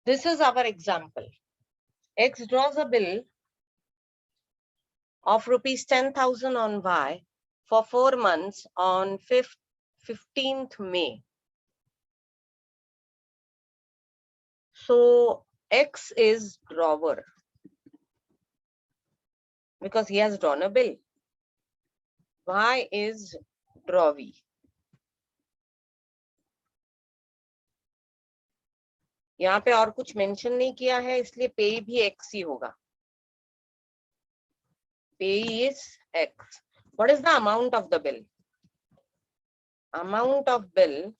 This is our example. X draws a bill of rupees 10,000 on Y for 4 months on 15th May. So X is drawer because he has drawn a bill. Y is drawee. यहाँ पे और कुछ mention नहीं किया है, इसलिए पेई भी X ही होगा. Pay is X. What is the amount of the bill? Amount of bill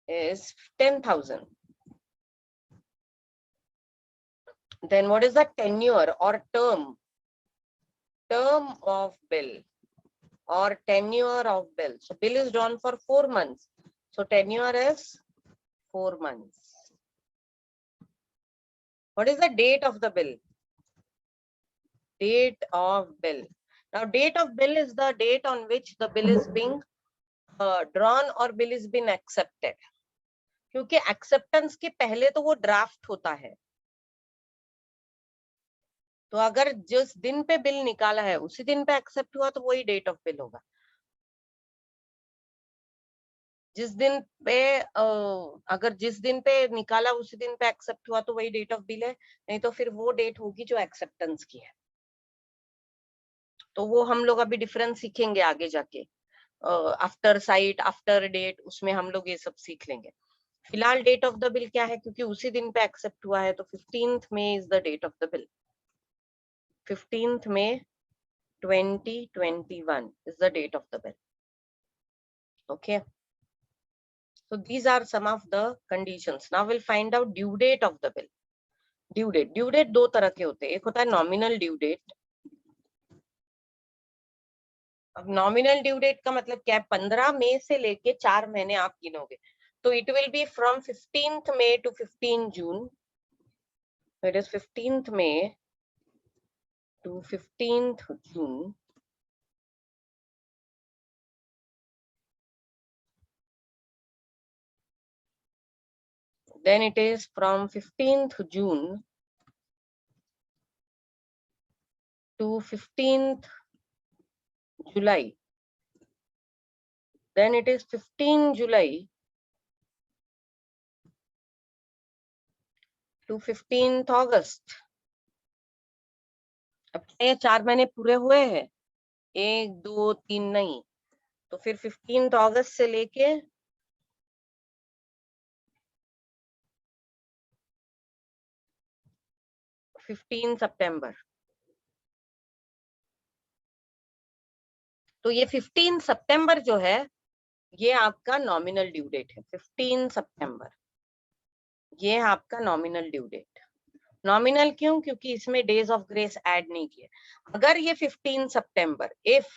is 10,000. Then what is the tenure or term? Term of bill or tenure of bill. So bill is drawn for 4 months. So tenure is 4 months. What is the date of the bill? Date of bill. Now date of bill is the date on which the bill is being drawn or bill is being accepted. क्योंकि acceptance के पहले तो वो draft होता है. तो अगर जिस दिन पे बिल निकाला है उसी दिन पे एक्सेप्ट हुआ तो वही डेट ऑफ बिल होगा. जिस दिन पे अगर जिस दिन पे निकाला उसी दिन पे एक्सेप्ट हुआ तो वही डेट ऑफ बिल है, नहीं तो फिर वो डेट होगी जो एक्सेप्टेंस की है. तो वो हम लोग अभी डिफरेंस सीखेंगे आगे जाके. आफ्टर साइट, आफ्टर डेट, उसमें हम लोग ये सब सीख लेंगे. फिलहाल डेट ऑफ द बिल क्या है, क्योंकि उसी दिन पे एक्सेप्ट हुआ है, तो 15th May is the date of the bill. 15th May 2021 is the date of the bill. Okay. So these are some of the conditions. Now we'll find out due date of the bill. Due date दो तरह के होते हैं. एक होता है nominal due date. अब nominal due date का मतलब क्या है? 15 मई से लेके 4 महीने आप गिनोगे. तो it will be from 15th May to 15 June. So it is 15th May to 15th June. Then it is from 15th June to 15th July. Then it is 15 July to 15th August. अब ये 4 महीने पूरे हुए हैं, 1 2 3 नहीं, तो फिर 15th August से लेके 15 September. तो ये 15 September जो है ये आपका नॉमिनल ड्यू डेट है. 15 September ये आपका नॉमिनल ड्यू डेट. नॉमिनल क्यों? क्योंकि इसमें डेज ऑफ ग्रेस ऐड नहीं किए. अगर ये 15 September, if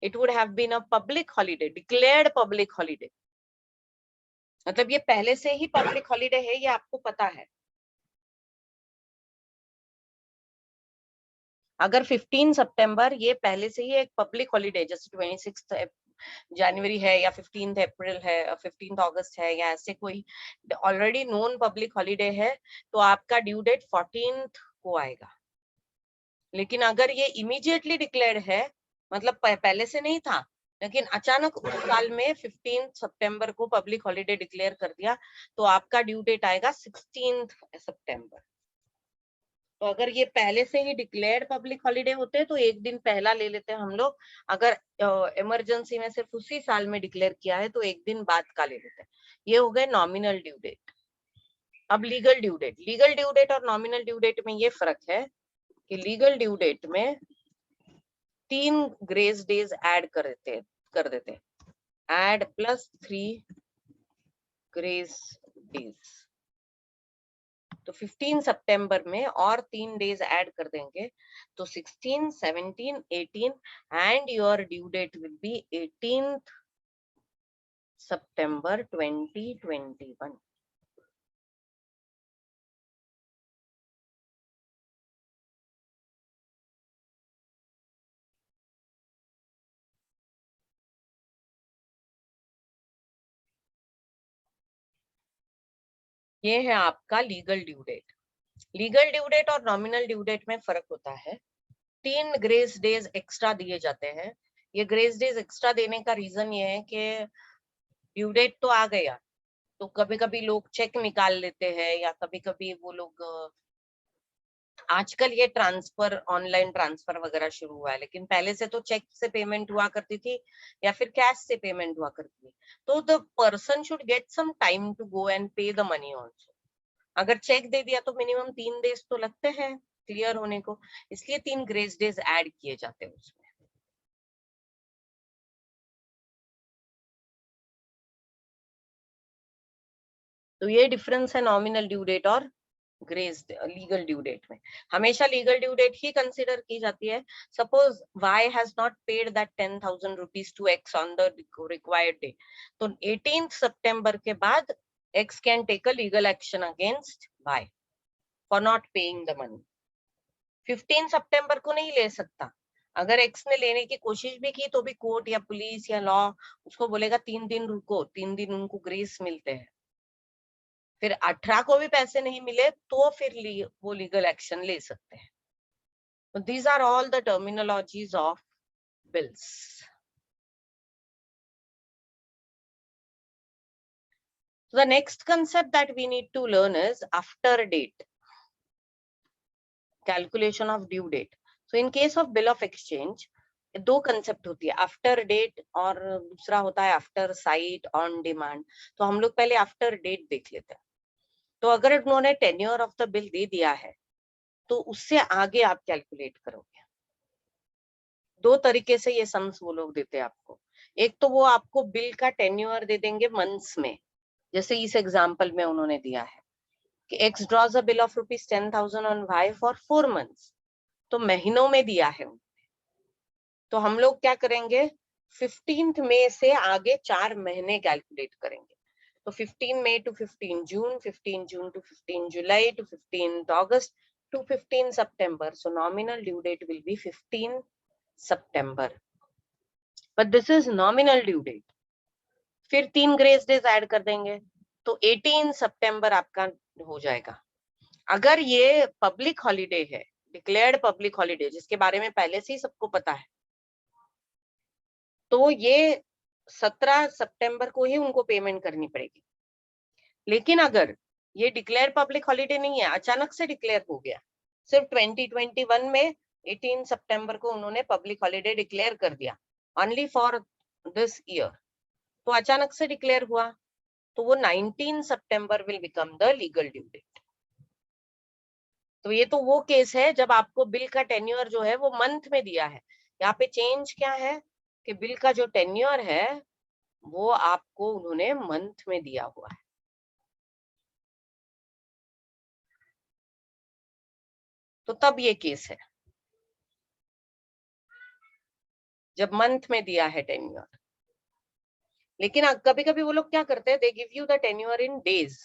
it would have been a public holiday, declared public holiday, मतलब ये पहले से ही पब्लिक हॉलीडे है, ये आपको पता है. अगर 15 सितंबर ये पहले से ही एक पब्लिक हॉलीडे, जैसे 26 जनवरी है या 15 अप्रैल है, 15 अगस्त है, या ऐसे कोई ऑलरेडी नोन पब्लिक हॉलीडे है, तो आपका ड्यू डेट 14th को आएगा. लेकिन अगर ये इमीडिएटली डिक्लेयर्ड है, मतलब पहले से नहीं था, लेकिन अचानक उस साल में 15 सितंबर को पब्लिक हॉलीडे डिक्लेयर कर दिया, तो आपका ड्यू डेट आएगा 16th सितंबर. तो अगर ये पहले से ही डिक्लेयर्ड पब्लिक हॉलीडे होते तो एक दिन पहला ले लेते हैं हम लोग. अगर इमरजेंसी में सिर्फ उसी साल में डिक्लेयर किया है तो एक दिन बाद का ले लेते हैं. ये हो गए नॉमिनल ड्यू डेट. अब legal due date. Legal due date और नॉमिनल ड्यू डेट में ये फर्क है कि लीगल ड्यू डेट में 3 ग्रेस डेज ऐड कर देते ऐड प्लस 3 ग्रेस डेज. तो 15 सितंबर में और 3 डेज ऐड कर देंगे तो 16, 17, 18 and your due date will be 18th September 2021. ये है आपका legal due date. Legal due date और नॉमिनल ड्यू डेट में फर्क होता है। 3 ग्रेस डेज एक्स्ट्रा दिए जाते हैं। ये ग्रेस डेज एक्स्ट्रा देने का रीजन ये है कि ड्यू डेट तो आ गया, तो कभी कभी लोग चेक निकाल लेते हैं, या कभी कभी वो लोग आजकल ये ट्रांसफर, ऑनलाइन ट्रांसफर वगैरह शुरू हुआ है, लेकिन पहले से तो चेक से पेमेंट हुआ करती थी या फिर कैश से पेमेंट हुआ करती थी। तो the person should get some time to go and pay the money also. अगर चेक दे दिया तो मिनिमम 3 डेज तो लगते हैं क्लियर होने को, इसलिए 3 ग्रेस डेज ऐड किए जाते हैं उसमें। तो ये डिफरेंस है नॉमिनल ड्यू डेट और ग्रेस लीगल ड्यू डेट में। हमेशा लीगल ड्यू डेट ही कंसिडर की जाती है। Suppose Y has not paid that 10,000 rupees to X on the required day, तो 18 सितंबर के बाद X can take a legal action against Y for not paying the money. 15 सितंबर को नहीं ले सकता। अगर X ने लेने की कोशिश भी की तो भी कोर्ट या पुलिस या लॉ उसको बोलेगा 3 दिन रुको, 3 दिन उनको ग्रेस मिलते हैं। फिर 18 को भी पैसे नहीं मिले तो फिर वो लीगल एक्शन ले सकते हैं। So these are all the terminologies of bills. So the next concept that we need to learn is after date, calculation of due date. So in case of bill of exchange, दो concept होती है, after date और दूसरा होता है after site on demand. तो हम लोग पहले आफ्टर डेट देख लेते हैं। तो अगर उन्होंने टेन्योर ऑफ द बिल दे दिया है तो उससे आगे आप कैलकुलेट करोगे। दो तरीके से ये सम्स वो लोग देते हैं आपको। एक तो वो आपको बिल का टेन्योर दे देंगे मंथ्स में, जैसे इस एग्जांपल में उन्होंने दिया है कि X draws a bill of rupees 10,000 on Y for 4 months, तो महीनों में दिया है। तो हम लोग क्या करेंगे, 15 मई से आगे 4 महीने कैलकुलेट करेंगे। तो 15 May to 15 June, 15 June to 15 July to 15 August to 15 September. So nominal due date will be 15 September, but this is nominal due date. फिर 3 ग्रेस डेज ऐड कर देंगे तो 18 सितंबर आपका हो जाएगा। अगर ये पब्लिक हॉलीडे है, डिक्लेयर्ड पब्लिक हॉलीडे, जिसके बारे में पहले से ही सबको पता है, तो ये 17 सितंबर को ही उनको पेमेंट करनी पड़ेगी। लेकिन अगर ये डिक्लेयर पब्लिक हॉलीडे नहीं है, अचानक से डिक्लेयर हो गया, सिर्फ 2021 में 18 सितंबर को उन्होंने पब्लिक हॉलीडे डिक्लेयर कर दिया ओनली फॉर दिस ईयर, तो अचानक से डिक्लेयर हुआ, तो वो 19 September will become the legal due date. तो ये तो वो केस है जब आपको बिल का टेन्योर जो है वो मंथ में दिया है। यहाँ पे चेंज क्या है कि बिल का जो टेन्योर है वो आपको उन्होंने मंथ में दिया हुआ है। तो तब ये केस है जब मंथ में दिया है टेन्योर। लेकिन कभी कभी वो लोग क्या करते हैं, they give you the tenure in days.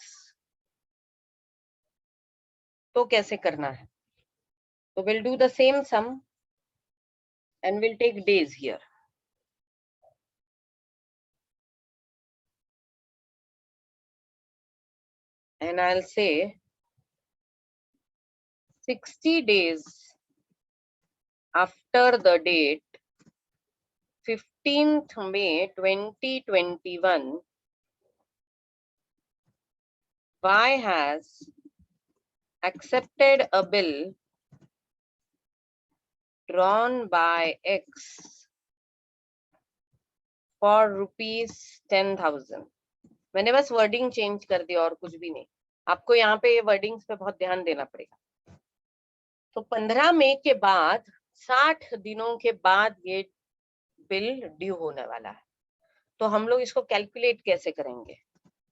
तो कैसे करना है, तो will do the same sum and will take days here. And I'll say 60 days after the date 15th May 2021, Y has accepted a bill drawn by X for rupees 10,000। मैंने बस wording change कर दिया और कुछ भी नहीं। आपको यहाँ पे ये वर्डिंग्स पे बहुत ध्यान देना पड़ेगा। तो 15 मई के बाद 60 दिनों के बाद ये बिल ड्यू होने वाला है। तो हम लोग इसको कैलकुलेट कैसे करेंगे,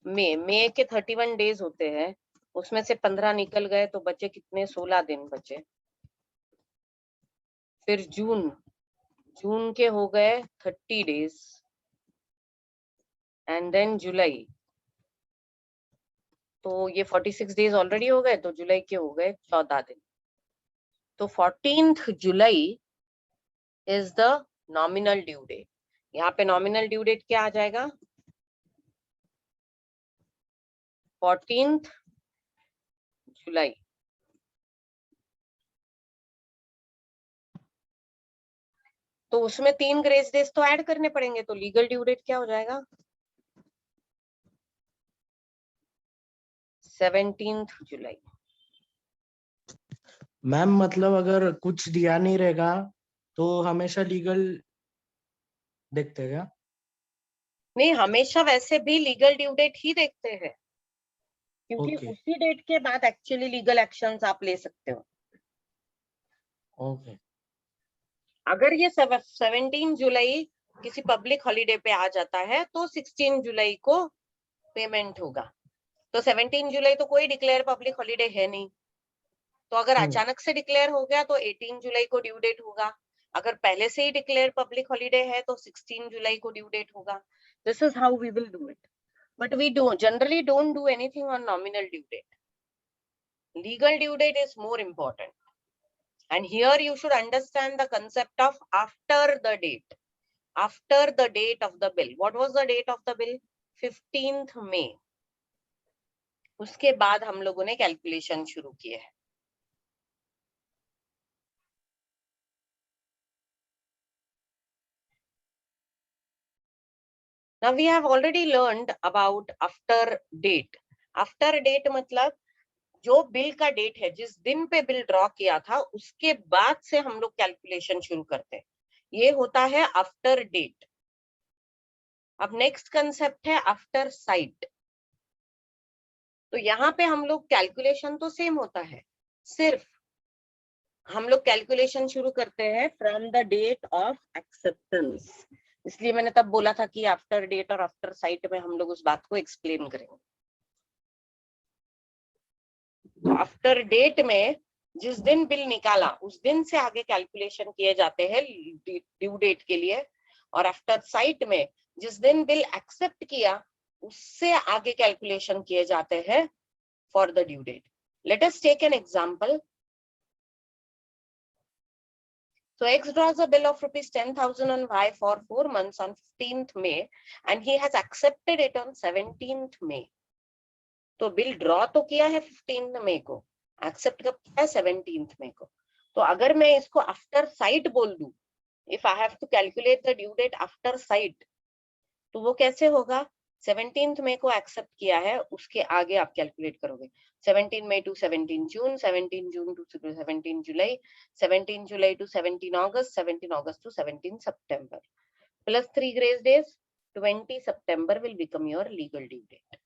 मई के 31 डेज होते हैं, उसमें से 15 निकल गए तो बचे कितने, 16 दिन बचे। फिर जून के हो गए 30 डेज, एंड देन जुलाई, तो ये 46 डेज ऑलरेडी हो गए, तो जुलाई के हो गए 14 दिन। तो 14th July is the nominal due date. यहाँ पे नॉमिनल ड्यू डेट क्या आ जाएगा, 14th जुलाई, तो उसमें 3 ग्रेस डेज तो ऐड करने पड़ेंगे, तो लीगल ड्यू डेट क्या हो जाएगा? 17th जुलाई। मैम मतलब अगर कुछ दिया नहीं रहेगा तो हमेशा लीगल देखते हैं क्या? नहीं, हमेशा वैसे भी लीगल ड्यू डेट ही देखते हैं, क्योंकि ओके उसी डेट के बाद एक्चुअली लीगल एक्शंस आप ले सकते हो। ओके अगर ये 17 जुलाई किसी पब्लिक हॉलीडे पे आ जाता है तो 16 जुलाई को पेमेंट होगा। तो 17 जुलाई तो कोई डिक्लेयर पब्लिक हॉलीडे है नहीं, तो अगर अचानक से डिक्लेयर हो गया तो 18 जुलाई को ड्यू डेट होगा। अगर पहले से ही डिक्लेयर पब्लिक हॉलीडे है तो 16 जुलाई को ड्यू डेट होगा। This is how we will do it, but we generally don't do anything on nominal due date. Legal due date is more important. And here you should understand the concept of after the date. After the date of the bill. What was the date of the bill? 15th May. उसके बाद हम लोगों ने calculation शुरू किए हैं। Now we have already learned about after date. After date मतलब जो बिल का डेट है, जिस दिन पे बिल ड्रॉ किया था उसके बाद से हम लोग कैलकुलेशन शुरू करते हैं, ये होता है आफ्टर डेट। अब नेक्स्ट कंसेप्ट है आफ्टर साइट। तो यहाँ पे हम लोग कैलकुलेशन तो सेम होता है, सिर्फ हम लोग कैलकुलेशन शुरू करते हैं from the date of acceptance. इसलिए मैंने तब बोला था कि आफ्टर डेट और आफ्टर साइट में हम लोग उस बात को एक्सप्लेन करेंगे। आफ्टर डेट में जिस दिन बिल निकाला उस दिन से आगे कैलकुलेशन किए जाते हैं ड्यू डेट के लिए, और आफ्टर साइट में जिस दिन बिल एक्सेप्ट किया उससे आगे कैलकुलेशन किए जाते हैं for the due date. Let us take an example. So X draws a bill of rupees 10,000 on Y for 4 months on 15th May and he has accepted it on 17th May. तो bill draw तो किया है 15th मई को, accept कब किया है 17th मई को। तो अगर मैं इसको आफ्टर साइट बोल दूं, if I have to calculate the due date after sight, तो वो कैसे होगा? 17th मई को एक्सेप्ट किया है, उसके आगे आप कैलकुलेट करोगे 17 May to 17 June, 17 June to 17 July, 17 July to 17 August, 17 August to 17 September, plus 3 grace days, 20 September will become your legal due date.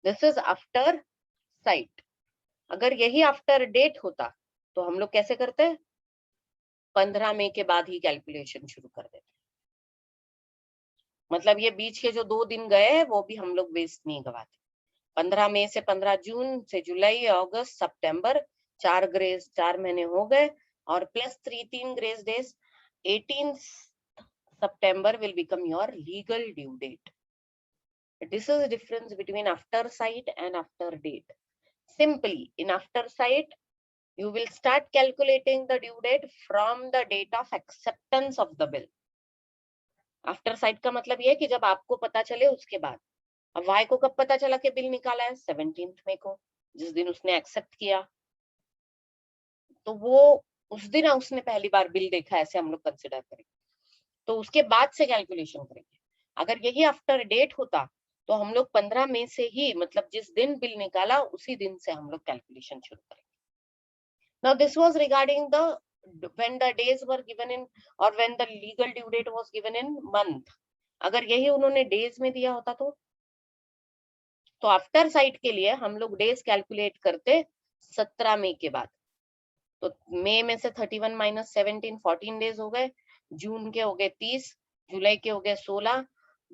This is after sight. अगर यही आफ्टर डेट होता तो हम लोग कैसे करते? 15 मई के बाद ही कैलकुलेशन शुरू कर देते। मतलब ये बीच के जो 2 दिन गए हैं वो भी हम लोग वेस्ट नहीं गवाते। 15 मई से 15 जून से जुलाई अगस्त सितंबर, 4 महीने हो गए, और प्लस 3 ग्रेस डेज, 18 सितंबर will become your legal due date. This is the difference between after sight and after date. Simply, in after sight, you will start calculating the due date from the date of acceptance of the bill. After site का मतलब ये है कि जब आपको पता चले उसके बाद। अब वाई को कब पता चला कि बिल निकाला है? 17th मई को, जिस दिन उसने एक्सेप्ट किया, तो वो उस दिन उसने पहली बार बिल देखा, ऐसे हम लोग कंसिडर करेंगे, तो उसके बाद से कैलकुलेशन करेंगे। अगर यही आफ्टर डेट होता तो हम लोग 15 मई से ही, मतलब जिस दिन बिल निकाला उसी दिन से हम लोग कैलकुलेशन शुरू करेंगे। Now this was regarding the when the days were given in or when the legal due date was given in month. अगर यही उन्होंने डेज में दिया होता तो आफ्टर साइट के लिए हम लोग डेज कैलकुलेट करते 17 मई के बाद। तो मई में से 31 माइनस 17, 14 डेज हो गए, जून के हो गए 30, जुलाई के हो गए 16,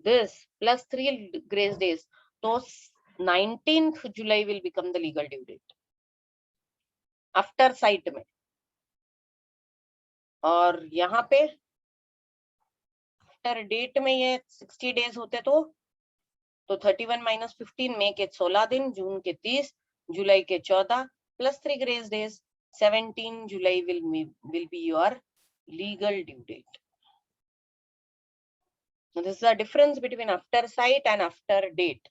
दिस प्लस 3 ग्रेस डेज, तो 19th July will become the legal due date after sight में। और यहाँ पे आफ्टर डेट में ये 60 डेज होते तो 31 माइनस 15, मई के 16 दिन, जून के 30, जुलाई के 14, plus 3 grace days, 17 July will be your legal due date. Now this is the difference between after sight and after date.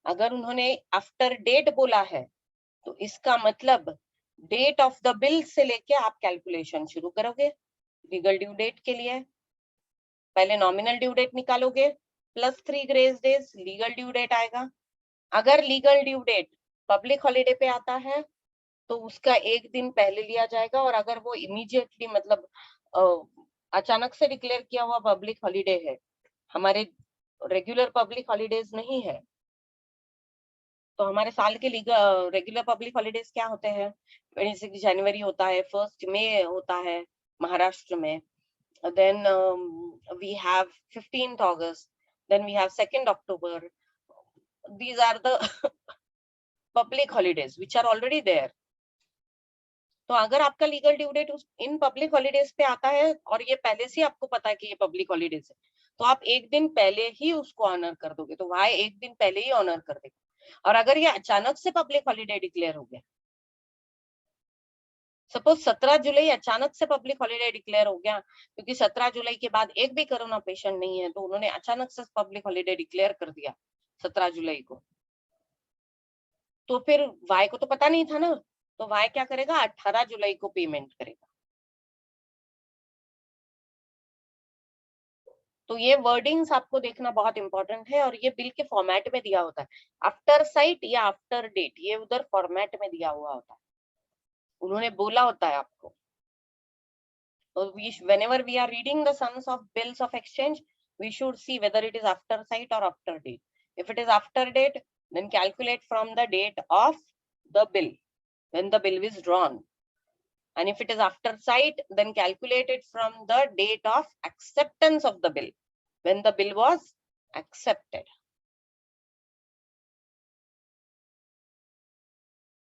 अगर उन्होंने आफ्टर डेट बोला है तो इसका मतलब डेट ऑफ द बिल से लेके आप कैलकुलेशन शुरू करोगे लीगल ड्यू डेट के लिए। पहले नॉमिनल ड्यू डेट निकालोगे plus 3 grace days legal due date आएगा। अगर legal due date public holiday पे आता है तो उसका एक दिन पहले लिया जाएगा, और अगर वो इमीडिएटली मतलब अचानक से डिक्लेयर किया हुआ पब्लिक हॉलिडे है, हमारे रेगुलर पब्लिक हॉलिडेज नहीं है, तो हमारे साल के रेगुलर पब्लिक हॉलिडेज क्या होते हैं? 26 जनवरी होता है, 1 मई होता है महाराष्ट्र में, then we have 15th August, then we have 2nd October. These are the public holidays which are already there. तो अगर आपका legal due date in public holidays पे आता है और ये पहले से आपको पता है कि ये पब्लिक हॉलिडेज है, तो आप एक दिन पहले ही उसको ऑनर कर दोगे, तो वाई एक दिन पहले ही ऑनर कर देगा। और अगर ये अचानक से पब्लिक हॉलिडे डिक्लेयर हो गया, सपोज 17 जुलाई अचानक से पब्लिक हॉलिडे डिक्लेयर हो गया, क्योंकि 17 जुलाई के बाद एक भी कोरोना पेशेंट नहीं है, तो उन्होंने अचानक से पब्लिक हॉलिडे डिक्लेयर कर दिया 17 जुलाई को, तो फिर वाई को तो पता नहीं था ना, तो वाई क्या करेगा? 18 जुलाई को पेमेंट करेगा। तो ये वर्डिंग्स आपको देखना बहुत इंपॉर्टेंट है, और ये बिल के फॉर्मेट में दिया होता है, आफ्टर साइट या आफ्टर डेट, ये उधर फॉर्मेट में दिया हुआ होता है, उन्होंने बोला होता है आपको। So whenever we are reading the sums of bills of exchange, we should see whether it is after sight or after date. If it is after date, then calculate from the date of the bill, when the bill is drawn. And if it is after sight, then calculate it from the date of acceptance of the bill, when the bill was accepted.